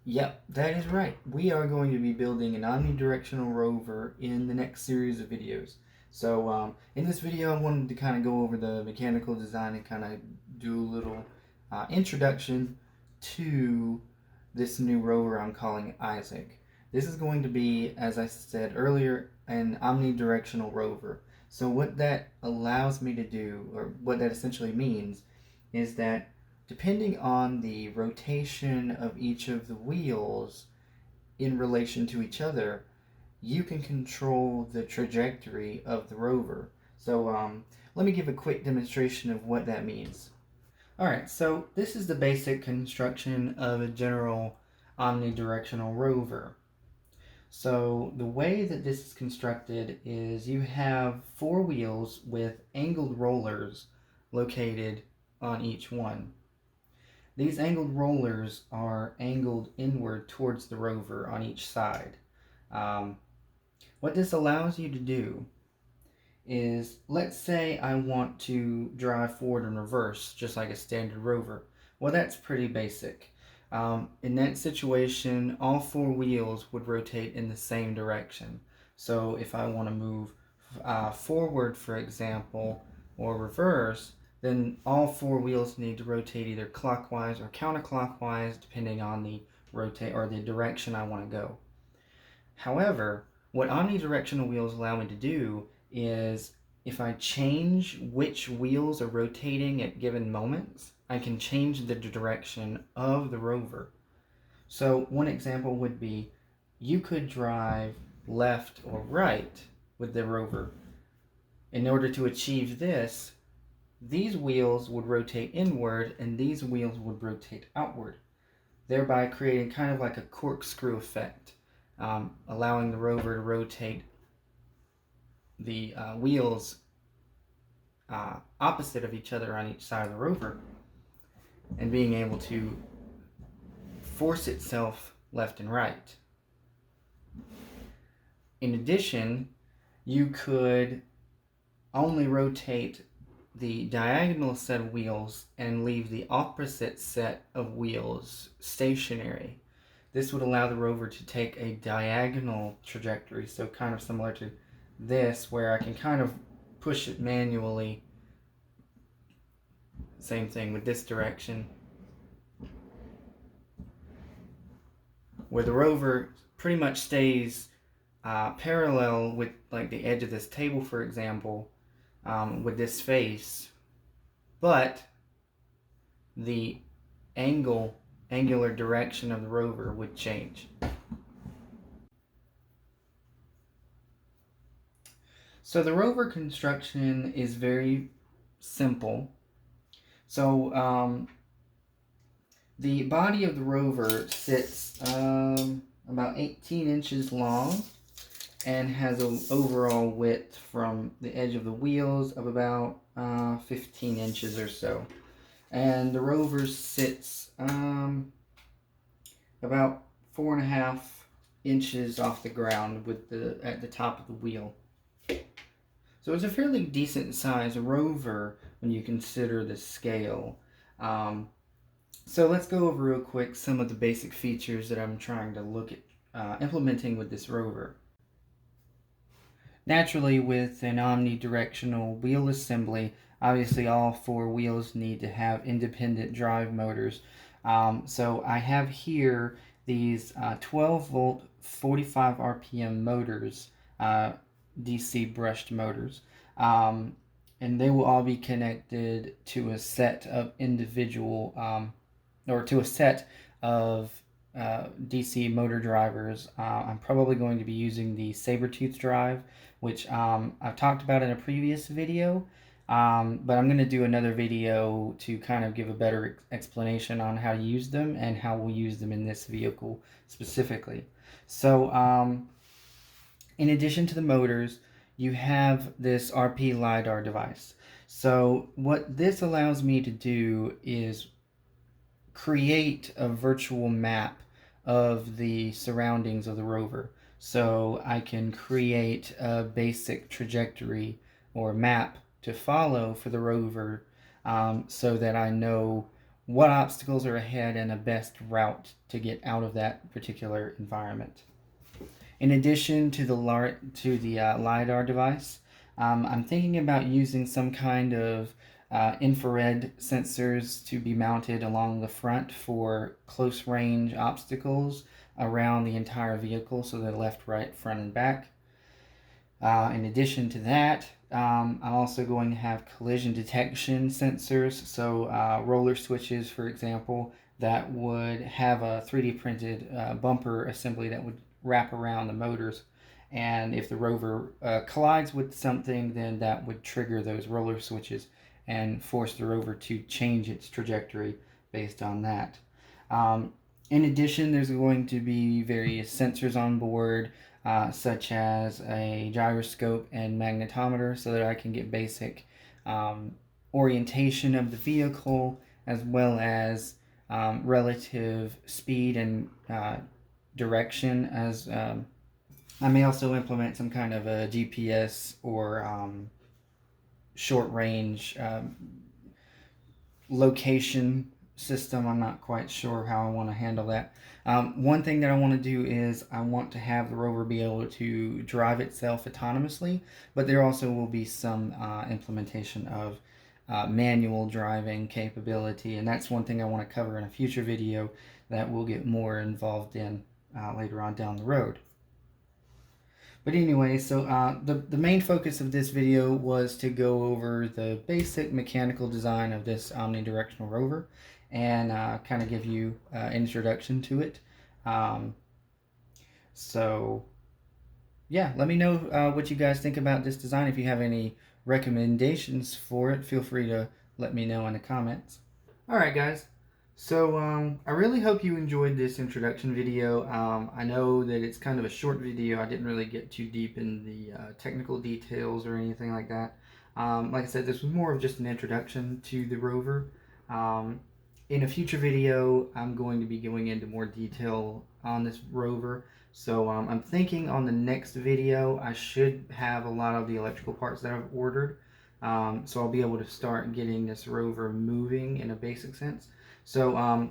Yep, that is right. We are going to be building an omnidirectional rover in the next series of videos. So in this video, I wanted to kind of go over the mechanical design and kind of do a little introduction to this new rover I'm calling Isaac. This is going to be, as I said earlier, an omnidirectional rover. So what that allows me to do, or what that essentially means, is that depending on the rotation of each of the wheels in relation to each other, you can control the trajectory of the rover. So let me give a quick demonstration of what that means. Alright, so this is the basic construction of a general omnidirectional rover. So the way that this is constructed is you have four wheels with angled rollers located on each one. These angled rollers are angled inward towards the rover on each side. What this allows you to do is, let's say I want to drive forward and reverse just like a standard rover. Well, that's pretty basic. In that situation, all four wheels would rotate in the same direction. So if I want to move forward, for example, or reverse, then all four wheels need to rotate either clockwise or counterclockwise depending on the rotate or the direction I want to go. However, what omnidirectional wheels allow me to do is, if I change which wheels are rotating at given moments, I can change the direction of the rover. So one example would be, you could drive left or right with the rover. In order to achieve this, these wheels would rotate inward and these wheels would rotate outward, thereby creating kind of like a corkscrew effect, allowing the rover to rotate the wheels opposite of each other on each side of the rover and being able to force itself left and right. In addition, you could only rotate the diagonal set of wheels and leave the opposite set of wheels stationary. This would allow the rover to take a diagonal trajectory, so kind of similar to this, where I can kind of push it manually. Same thing with this direction, where the rover pretty much stays parallel with like the edge of this table, for example, with this face, but the angular direction of the rover would change. So the rover construction is very simple. So the body of the rover sits about 18 inches long and has an overall width from the edge of the wheels of about 15 inches or so. And the rover sits about 4.5 inches off the ground with at the top of the wheel. So it's a fairly decent size rover when you consider the scale. So let's go over real quick some of the basic features that I'm trying to look at implementing with this rover. Naturally, with an omnidirectional wheel assembly, obviously all four wheels need to have independent drive motors. So I have here these 12 volt 45 RPM motors, DC brushed motors, and they will all be connected to a set of individual or to a set of DC motor drivers. I'm probably going to be using the Sabertooth drive, which I've talked about in a previous video, but I'm going to do another video to kind of give a better explanation on how to use them and how we'll use them in this vehicle specifically. So in addition to the motors, you have this RP LiDAR device. So what this allows me to do is create a virtual map of the surroundings of the rover. So I can create a basic trajectory or map to follow for the rover, so that I know what obstacles are ahead and a best route to get out of that particular environment. In addition to the LiDAR device, I'm thinking about using some kind of infrared sensors to be mounted along the front for close range obstacles around the entire vehicle, so the left, right, front, and back. In addition to that, I'm also going to have collision detection sensors, so roller switches, for example, that would have a 3D printed bumper assembly that would wrap around the motors. And if the rover collides with something, then that would trigger those roller switches and force the rover to change its trajectory based on that. In addition, there's going to be various sensors on board, such as a gyroscope and magnetometer, so that I can get basic orientation of the vehicle, as well as relative speed and direction. As I may also implement some kind of a GPS or short range location system. I'm not quite sure how I want to handle that. One thing that I want to do is I want to have the rover be able to drive itself autonomously, but there also will be some implementation of manual driving capability, and that's one thing I want to cover in a future video that we'll get more involved in later on down the road. But anyway, so the main focus of this video was to go over the basic mechanical design of this omnidirectional rover and kind of give you an introduction to it. So yeah, let me know what you guys think about this design. If you have any recommendations for it, feel free to let me know in the comments. Alright guys, so I really hope you enjoyed this introduction video. I know that it's kind of a short video. I didn't really get too deep in the technical details or anything like that. Like I said, this was more of just an introduction to the rover. In a future video, I'm going to be going into more detail on this rover. So I'm thinking on the next video, I should have a lot of the electrical parts that I've ordered. So I'll be able to start getting this rover moving in a basic sense. So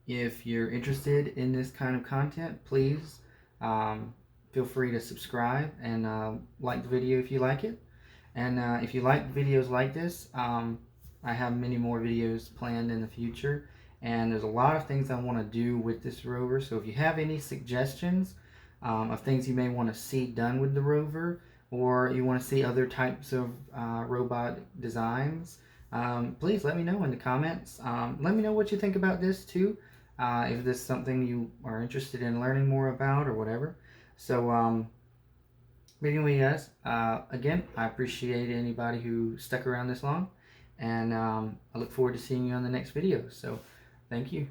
if you're interested in this kind of content, please feel free to subscribe and like the video if you like it. And if you like videos like this, I have many more videos planned in the future, and there's a lot of things I want to do with this rover. So if you have any suggestions of things you may want to see done with the rover, or you want to see other types of robot designs, please let me know in the comments. Let me know what you think about this too, if this is something you are interested in learning more about or whatever. So but anyway guys, again, I appreciate anybody who stuck around this long, and I look forward to seeing you on the next video. So thank you.